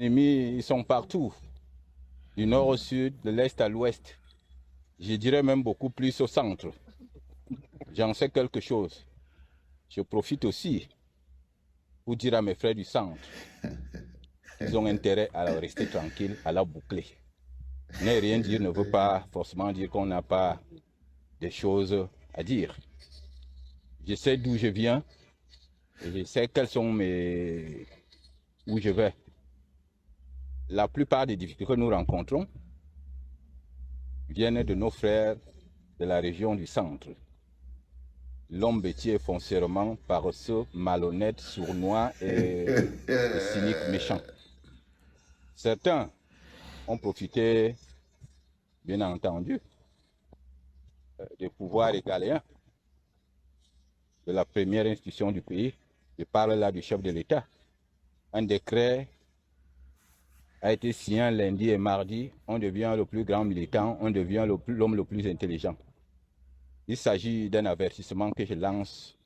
ennemis, ils sont partout, du nord au sud, de l'est à l'ouest. Je dirais même beaucoup plus au centre. J'en sais quelque chose. Je profite aussi pour dire à mes frères du centre qu'ils ont intérêt à rester tranquilles, à la boucler. Ne rien dire ne veut pas forcément dire qu'on n'a pas des choses à dire. Je sais d'où je viens et je sais où je vais. La plupart des difficultés que nous rencontrons viennent de nos frères de la région du centre. L'homme bêtier est foncièrement paresseux, malhonnête, sournois et cynique, méchant. Certains ont profité, bien entendu, des pouvoirs régaliens de la première institution du pays. Je parle là du chef de l'État. Un décret a été signé lundi et mardi. On devient le plus grand militant, on devient l'homme le plus intelligent. Il s'agit d'un avertissement que je lance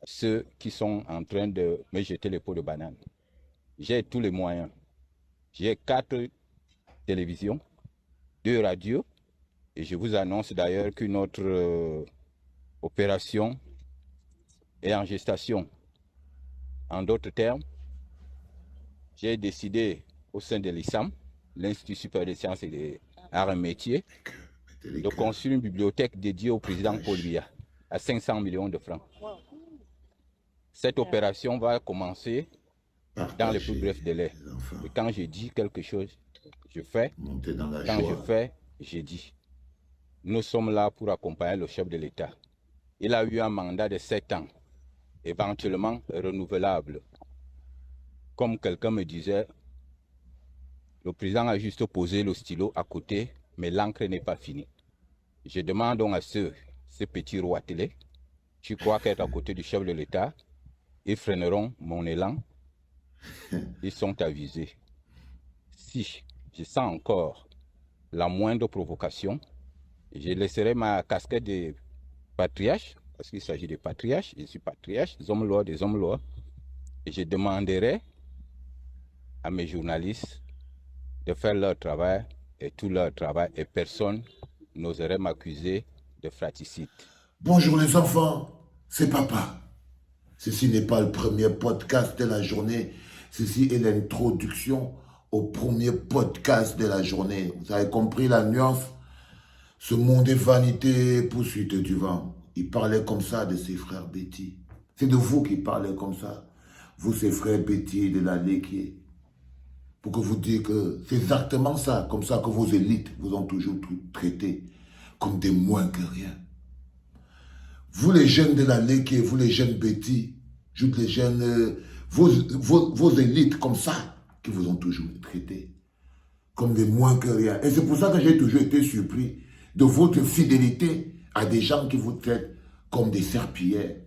à ceux qui sont en train de me jeter les pots de banane. J'ai tous les moyens. J'ai 4 télévisions, 2 radios, et je vous annonce d'ailleurs qu'une autre opération est en gestation. En d'autres termes, j'ai décidé au sein de l'ISAM, l'Institut supérieur des sciences et des arts et métiers, de construire une bibliothèque dédiée au président Paul Biya à 500 millions de francs. Cette opération va commencer dans les plus brefs délais. Et quand je dis quelque chose, je fais. Quand je fais, je dis. Nous sommes là pour accompagner le chef de l'État. Il a eu un mandat de 7 ans, éventuellement renouvelable. Comme quelqu'un me disait, le président a juste posé le stylo à côté, mais l'encre n'est pas finie. Je demande donc à ces petits rois télé, tu crois qu'être à côté du chef de l'État, ils freineront mon élan. Ils sont avisés. Si je sens encore la moindre provocation, je laisserai ma casquette de patriarche, parce qu'il s'agit de patriarche, je suis patriarche, des hommes lois, et je demanderai à mes journalistes de faire leur travail, et tout leur travail, et personne n'oserait m'accuser de fratricide. Bonjour les enfants, c'est papa. Ceci n'est pas le premier podcast de la journée, ceci est l'introduction au premier podcast de la journée. Vous avez compris la nuance? Ce monde est vanité, poursuite du vent. Il parlait comme ça de ses frères Betty. C'est de vous qu'il parlait comme ça. Vous, ses frères Betty de la Léquier. Pour que vous dites que c'est exactement ça, comme ça que vos élites vous ont toujours traité comme des moins que rien. Vous les jeunes de la Léquier, vous les jeunes Betty, les jeunes, vos élites comme ça, qui vous ont toujours traité comme des moins que rien. Et c'est pour ça que j'ai toujours été surpris de votre fidélité à des gens qui vous traitent comme des serpillères.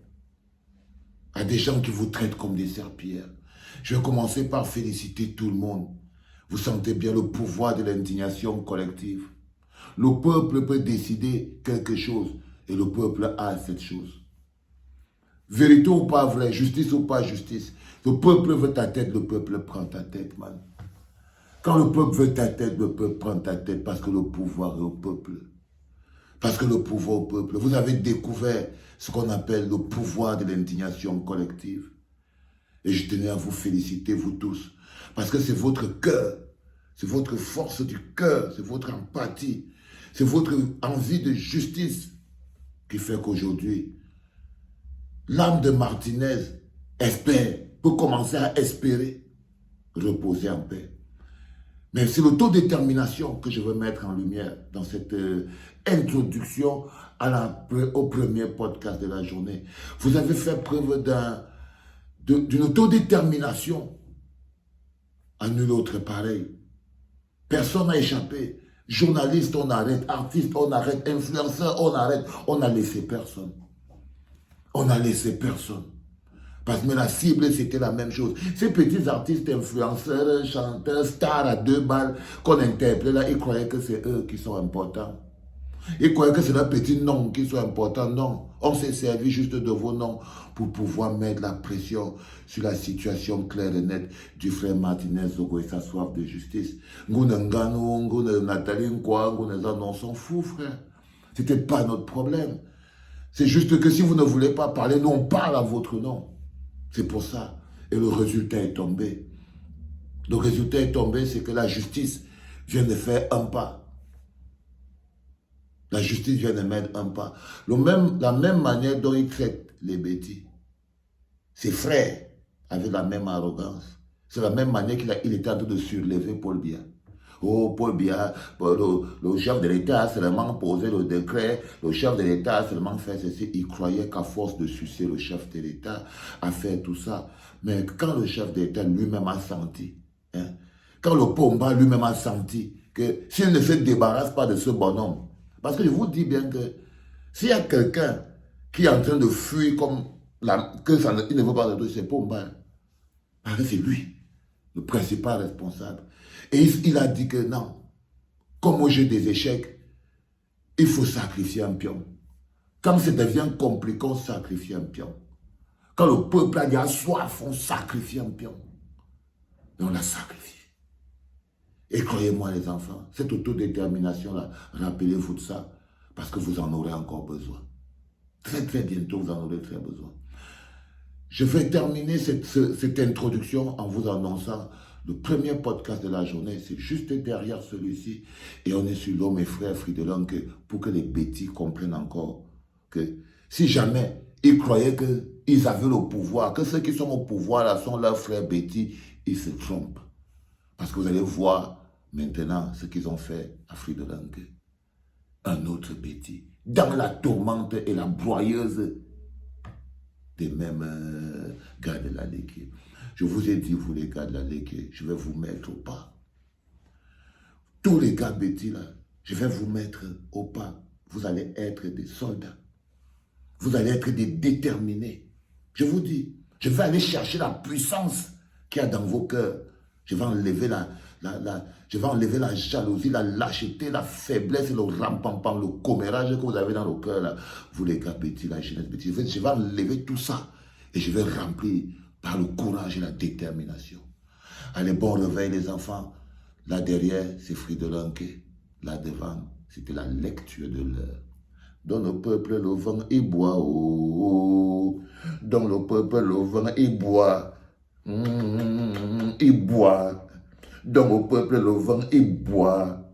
À des gens qui vous traitent comme des serpillères. Je vais commencer par féliciter tout le monde. Vous sentez bien le pouvoir de l'indignation collective. Le peuple peut décider quelque chose et le peuple a cette chose. Vérité ou pas vrai, justice ou pas justice, le peuple veut ta tête, le peuple prend ta tête, man. Quand le peuple veut ta tête, le peuple prend ta tête parce que le pouvoir est au peuple. Parce que le pouvoir au peuple. Vous avez découvert ce qu'on appelle le pouvoir de l'indignation collective. Et je tenais à vous féliciter, vous tous. Parce que c'est votre cœur, c'est votre force du cœur, c'est votre empathie, c'est votre envie de justice qui fait qu'aujourd'hui, l'âme de Martinez espère, peut commencer à espérer reposer en paix. Mais c'est l'autodétermination que je veux mettre en lumière dans cette introduction au premier podcast de la journée. Vous avez fait preuve d'une autodétermination à nul autre pareil. Personne n'a échappé. Journaliste, on arrête. Artiste, on arrête. Influenceur, on arrête. On n'a laissé personne. On n'a laissé personne. Parce que la cible, c'était la même chose. Ces petits artistes, influenceurs, chanteurs, stars à 2 balles qu'on interprète là, ils croyaient que c'est eux qui sont importants. Ils croyaient que c'est leur petit nom qui soit important. Non, on s'est servi juste de vos noms pour pouvoir mettre la pression sur la situation claire et nette du frère Martinez Zogo et sa soif de justice. Ngounengano, Nathalie Nkwa, on s'en fout, frère. C'était pas notre problème. C'est juste que si vous ne voulez pas parler, nous on parle à votre nom. C'est pour ça. Et le résultat est tombé. Le résultat est tombé, c'est que la justice vient de faire un pas. La justice vient de mettre un pas. La même manière dont il traite les bêtis. Ses frères avaient la même arrogance. C'est la même manière qu'il était en train de surlever Paul Biya. Oh, Paul Biya, le chef de l'État a seulement posé le décret, le chef de l'État a seulement fait ceci. Il croyait qu'à force de sucer le chef de l'État, à faire tout ça. Mais quand le chef de l'État lui-même a senti, quand le Pomba lui-même a senti que s'il ne se débarrasse pas de ce bonhomme, parce que je vous dis bien que s'il y a quelqu'un qui est en train de fuir comme il ne veut pas de c'est Pomba, parce que c'est lui, le principal responsable. Et il a dit que non, comme au jeu des échecs, il faut sacrifier un pion. Quand ça devient compliqué, on sacrifie un pion. Quand le peuple a dit à soif, on sacrifie un pion. Et on l'a sacrifié. Et croyez-moi les enfants, cette autodétermination-là, rappelez-vous de ça, parce que vous en aurez encore besoin. Très très bientôt, vous en aurez très besoin. Je vais terminer cette introduction en vous annonçant le premier podcast de la journée. C'est juste derrière celui-ci. Et on est sur l'homme et frère Friedelin pour que les bêtis comprennent encore que si jamais ils croyaient qu'ils avaient le pouvoir, que ceux qui sont au pouvoir là sont leurs frères bêtis, ils se trompent. Parce que vous allez voir maintenant ce qu'ils ont fait à Friedelin. Un autre bêtis. Dans la tourmente et la broyeuse des mêmes gars de la Légué. Je vous ai dit, vous les gars de la Légué, je vais vous mettre au pas. Tous les gars bêtis là, je vais vous mettre au pas. Vous allez être des soldats. Vous allez être des déterminés. Je vous dis, je vais aller chercher la puissance qu'il y a dans vos cœurs. Je vais enlever la jalousie, la lâcheté, la faiblesse, le rampampam, le commérage que vous avez dans le cœur, là. Vous les gars petits, la jeunesse petite. Je vais enlever tout ça et je vais remplir par le courage et la détermination. Allez, bon réveil les enfants. Là derrière, c'est Friedelin. Là devant, c'était la lecture de l'heure. Dans le peuple, le vent, il boit. Oh, dans le peuple, le vent, il boit. Il boit. Dans le peuple, le vent, il boit.